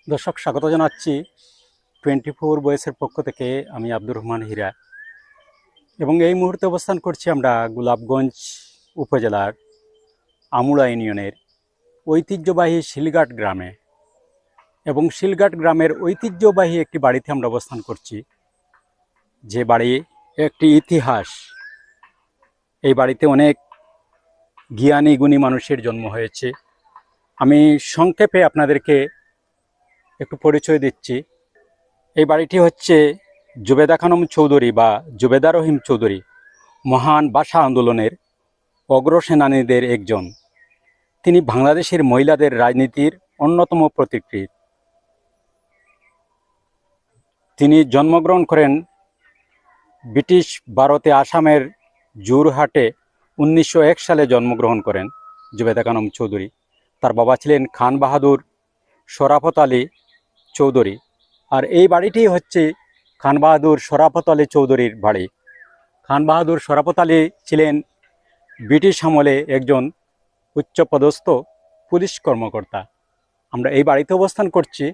দর্শক স্বাগত জানাচ্ছি 24 বয়েসের পক্ষ থেকে। আমি আব্দুর রহমান হীরা এবং এই মুহূর্তে অবস্থান করছি আমরা গোলাপগঞ্জ উপজেলার আমুলা ইউনিয়নের ঐতিহ্যবাহী শিলঘাট গ্রামে। এবং শিলঘাট গ্রামের ঐতিহ্যবাহী একটি বাড়িতে আমরা অবস্থান করছি, যে বাড়ি একটি ইতিহাস। এই বাড়িতে অনেক জ্ঞানী গুণী মানুষের জন্ম হয়েছে। আমি সংক্ষেপে আপনাদেরকে একটু পরিচয় দিচ্ছি। এই বাড়িটি হচ্ছে জুবেদা খানম চৌধুরী বা জুবেদা রহিম চৌধুরী মহান ভাষা আন্দোলনের অগ্রসেনানীদের একজন। তিনি বাংলাদেশের মহিলাদের রাজনীতির অন্যতম প্রতিকৃত। তিনি জন্মগ্রহণ করেন ব্রিটিশ ভারতে আসামের জোরহাটে। 1901 সালে জন্মগ্রহণ করেন জুবেদা খানম চৌধুরী। তার বাবা ছিলেন খান বাহাদুর শরাফত আলী চৌধুরী। আর এই বাড়িটি হচ্ছে খান বাহাদুর শরাফত আলী চৌধুরীর বাড়ি। খান বাহাদুর শরাফত আলী ছিলেন ব্রিটিশ আমলে একজন উচ্চপদস্থ পুলিশ কর্মকর্তা। আমরা এই বাড়িতে অবস্থান করছি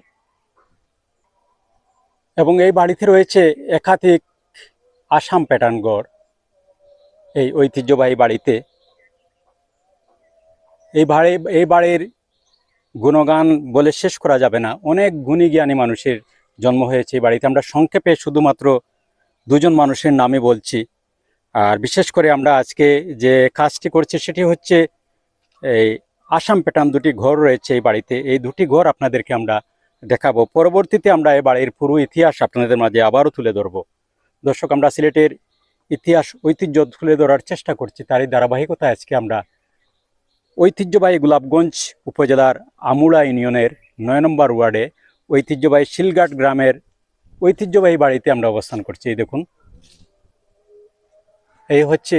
এবং এই বাড়িতে রয়েছে একাধিক আসাম প্যাটার্ন ঘর। এই ঐতিহ্যবাহী বাড়িতে এই বাড়ির গুণগান বলে শেষ করা যাবে না। অনেক গুণী জ্ঞানী মানুষের জন্ম হয়েছে এই বাড়িতে। আমরা সংক্ষেপে শুধুমাত্র দুজন মানুষের নামে বলছি। আর বিশেষ করে আমরা আজকে যে কাজটি করছি সেটি হচ্ছে এই আসাম প্যাটার্ন দুটি ঘর রয়েছে এই বাড়িতে। এই দুটি ঘর আপনাদেরকে আমরা দেখাবো। পরবর্তীতে আমরা এই বাড়ির পুরো ইতিহাস আপনাদের মাঝে আবারও তুলে ধরব। দর্শক, আমরা সিলেটের ইতিহাস ঐতিহ্য তুলে ধরার চেষ্টা করছি। তারই ধারাবাহিকতায় আজকে আমরা ঐতিহ্যবাহী গোলাপগঞ্জ উপজেলার আমুলা ইউনিয়নের 9 নম্বর ওয়ার্ডে ঐতিহ্যবাহী শিলঘাট গ্রামের ঐতিহ্যবাহী বাড়িতে আমরা অবস্থান করছি। এই দেখুন, এই হচ্ছে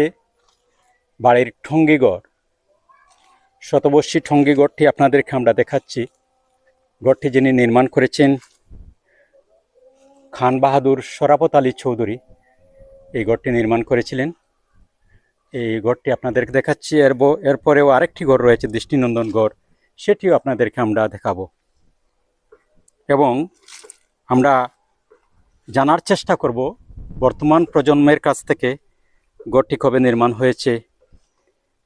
বাড়ির ঠঙ্গিঘর। শতবর্ষী ঠঙ্গিঘরটি আপনাদেরকে আমরা দেখাচ্ছি। ঘরটি যিনি নির্মাণ করেছেন খান বাহাদুর শরাফত আলী চৌধুরী এই ঘরটি নির্মাণ করেছিলেন। এই ঘরটি আপনাদেরকে দেখাচ্ছি। এরপরেও আরেকটি ঘর রয়েছে দৃষ্টিনন্দন ঘর, সেটিও আপনাদেরকে আমরা দেখাবো এবং আমরা জানার চেষ্টা করব বর্তমান প্রজন্মের কাছ থেকে ঘরটি কবে নির্মাণ হয়েছে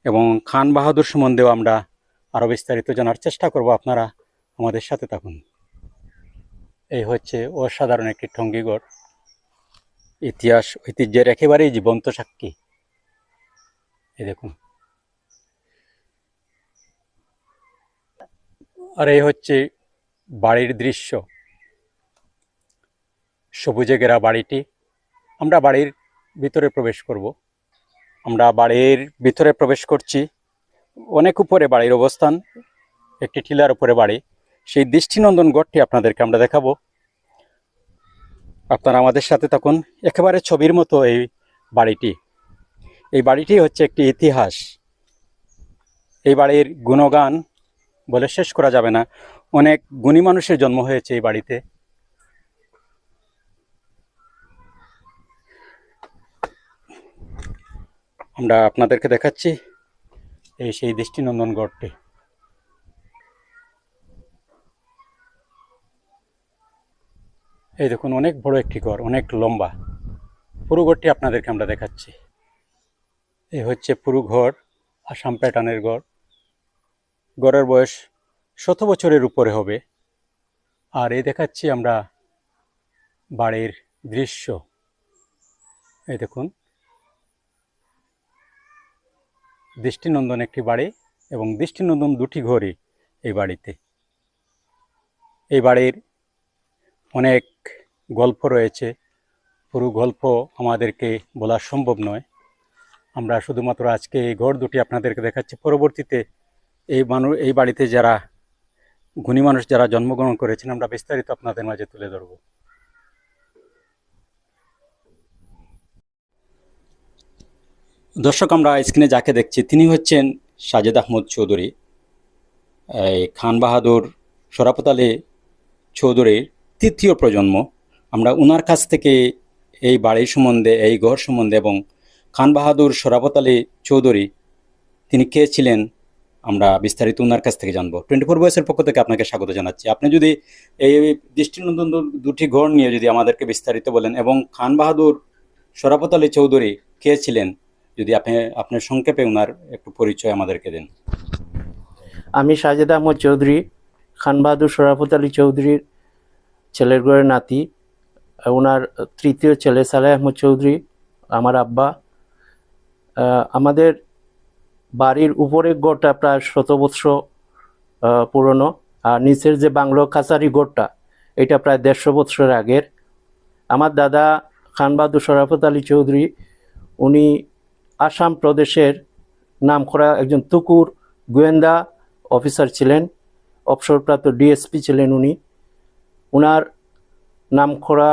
এবং খান বাহাদুর সম্বন্ধেও আমরা আরও বিস্তারিত জানার চেষ্টা করব। আপনারা আমাদের সাথে থাকুন। এই হচ্ছে অসাধারণ একটি ঠঙ্গিঘর, ইতিহাস ঐতিহ্যের একেবারেই জীবন্ত সাক্ষী। এই দেখুন, আর এই হচ্ছে বাড়ির দৃশ্য। সবুজে ঘেরা বাড়িটি। আমরা বাড়ির ভিতরে প্রবেশ করব। আমরা বাড়ির ভিতরে প্রবেশ করছি। অনেক উপরে বাড়ির অবস্থান, একটি টিলার উপরে বাড়ি। সেই দৃষ্টিনন্দন ঘরটি আপনাদেরকে আমরা দেখাবো। আপনারা আমাদের সাথে থাকুন। একেবারে ছবির মতো এই বাড়িটি। এই বাড়িটি হচ্ছে একটি ইতিহাস। এই বাড়ির গুণগান বলে শেষ করা যাবে না। অনেক গুণী মানুষের জন্ম হয়েছে এই বাড়িতে। আমরা আপনাদেরকে দেখাচ্ছি এই সেই দৃষ্টিনন্দন ঘরটি। এই দেখুন, অনেক বড় একটি ঘর, অনেক লম্বা। পুরো ঘরটি আপনাদেরকে আমরা দেখাচ্ছি। এই হচ্ছে পুরো ঘর, আসাম প্যাটার্নের ঘর। ঘরের বয়স 100 বছরের উপরে হবে। আর এই দেখাচ্ছি আমরা বাড়ির দৃশ্য। এই দেখুন, দৃষ্টিনন্দন একটি বাড়ি এবং দৃষ্টিনন্দন দুটি ঘরই এই বাড়িতে। এই বাড়ির অনেক গল্প রয়েছে। পুরো গল্প আমাদেরকে বলা সম্ভব নয়। আমরা শুধুমাত্র আজকে এই ঘর দুটি আপনাদেরকে দেখাচ্ছি। পরবর্তীতে এই বাড়িতে যারা গুণী মানুষ যারা জন্মগ্রহণ করেছেন আমরা বিস্তারিত আপনাদের মাঝে তুলে ধরব। দর্শক, আমরা স্ক্রিনে যাকে দেখছি তিনি হচ্ছেন সাজেদ আহমদ চৌধুরী, খান বাহাদুর শরাফত আলী চৌধুরীর তৃতীয় প্রজন্ম। আমরা ওনার কাছ থেকে এই বাড়ির সম্বন্ধে, এই ঘর সম্বন্ধে এবং খান বাহাদুর শরাফত আলী চৌধুরী তিনি কে ছিলেন আমরা বিস্তারিত ওনার কাছ থেকে জানবো। 24 বয়সের পক্ষ থেকে আপনাকে স্বাগত জানাচ্ছি। আপনি যদি এই দৃষ্টিনন্দন দুটি ঘর নিয়ে যদি আমাদেরকে বিস্তারিত বলেন, এবং খান বাহাদুর শরাফত আলী চৌধুরী কে ছিলেন, যদি আপনি আপনার সংক্ষেপে ওনার একটু পরিচয় আমাদেরকে দেন। আমি সাজেদা আহমদ চৌধুরী, খান বাহাদুর শরাফত আলী চৌধুরীর ছেলের ঘরের নাতি। ওনার তৃতীয় ছেলে সালেহ আহমদ চৌধুরী আমার আব্বা। আমাদের বাড়ির উপরের গড়টা প্রায় 100 বৎসর পুরনো, আর নিচের যে বাংলো কাছারি গড়টা এটা প্রায় 150 বৎসর আগের। আমার দাদা খান বাহাদুর শরাফত আলী চৌধুরী উনি আসাম প্রদেশের নামকরা একজন তুকুর গোয়েন্দা অফিসার ছিলেন, অবসরপ্রাপ্ত ডিএসপি ছিলেন উনি। ওনার নামকরা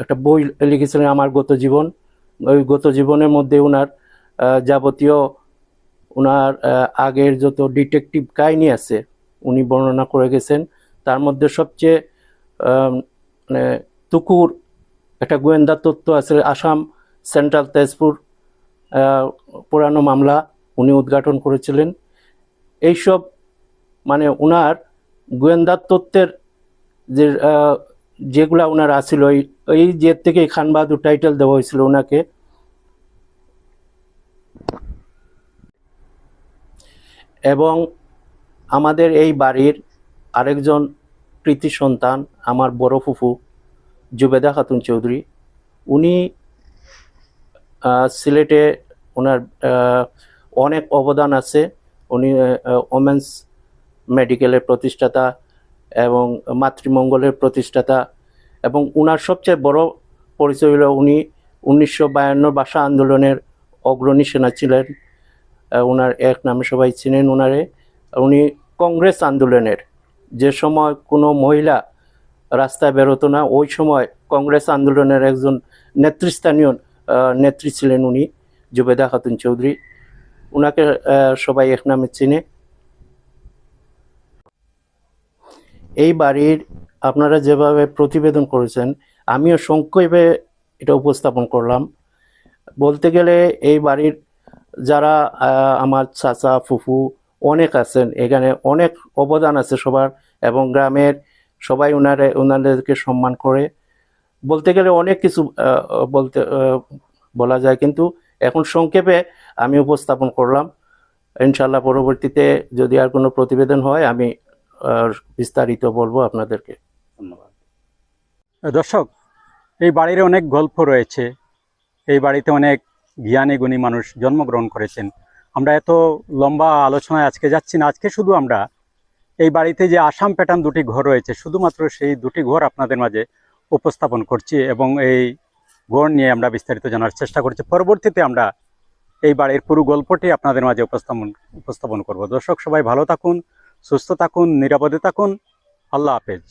একটা বই লিখেছিলেন আমার গত জীবন। ওই গত জীবনের মধ্যে ওনার যাবতীয় ওনার আগের যত ডিটেকটিভ কাহিনী আছে উনি বর্ণনা করে গেছেন। তার মধ্যে সবচেয়ে মানে তুকুর একটা গোয়েন্দা তথ্য আছে, আসাম সেন্ট্রাল তেজপুর পুরানো মামলা উনি উদ্ঘাটন করেছিলেন। এইসব মানে ওনার গোয়েন্দা তত্ত্বের যে যেগুলা ওনার আছিল, এই যে থেকে খান বাহাদুর টাইটেল দেওয়া হয়েছিল ওনাকে। এবং আমাদের এই বাড়ির আরেকজন কৃতি সন্তান আমার বড় ফুফু জুবেদা খাতুন চৌধুরী, উনি সিলেটে ওনার অনেক অবদান আছে। উনি ওমেন্স মেডিকেলের প্রতিষ্ঠাতা এবং মাতৃমঙ্গলের প্রতিষ্ঠাতা, এবং ওনার সবচেয়ে বড় পরিচয় হলো উনি 1952 ভাষা আন্দোলনের অগ্রণী সেনা ছিলেন। ওনার এক নামে সবাই চিনেন ওনারে। উনি কংগ্রেস আন্দোলনের যে সময় কোনো মহিলা রাস্তায় বেরোতো না, ওই সময় কংগ্রেস আন্দোলনের একজন নেতৃস্থানীয় নেত্রী ছিলেন উনি, জুবেদা খাতুন চৌধুরী। ওনাকে সবাই এক নামে চিনে। এই বাড়ির আপনারা যেভাবে প্রতিবেদন করেছেন আমিও সংক্ষেপে এটা উপস্থাপন করলাম। বলতে গেলে এই বাড়ির যারা আমার চাচা ফুফু অনেক আছেন, এখানে অনেক অবদান আছে সবার, এবং গ্রামের সবাই ওনাদেরকে সম্মান করে। বলতে গেলে অনেক কিছু বলা যায়, কিন্তু এখন সংক্ষেপে আমি উপস্থাপন করলাম। ইনশাল্লাহ পরবর্তীতে যদি আর কোনো প্রতিবেদন হয় আমি বিস্তারিত বলবো আপনাদেরকে। ধন্যবাদ। দর্শক, এই বাড়ির অনেক গল্প রয়েছে। এই বাড়িতে অনেক জ্ঞানী গুণী মানুষ জন্মগ্রহণ করেছেন। আমরা এত লম্বা আলোচনায় আজকে যাচ্ছি না। আজকে শুধু আমরা এই বাড়িতে যে আসাম প্যাটার্ন দুটি ঘর রয়েছে, শুধুমাত্র সেই দুটি ঘর আপনাদের মাঝে উপস্থাপন করছি, এবং এই ঘর নিয়ে আমরা বিস্তারিত জানার চেষ্টা করছি। পরবর্তীতে আমরা এই বাড়ির পুরো গল্পটি আপনাদের মাঝে উপস্থাপন করব। দর্শক সবাই ভালো থাকুন, সুস্থ থাকুন, নিরাপদে থাকুন। আল্লাহ হাফেজ।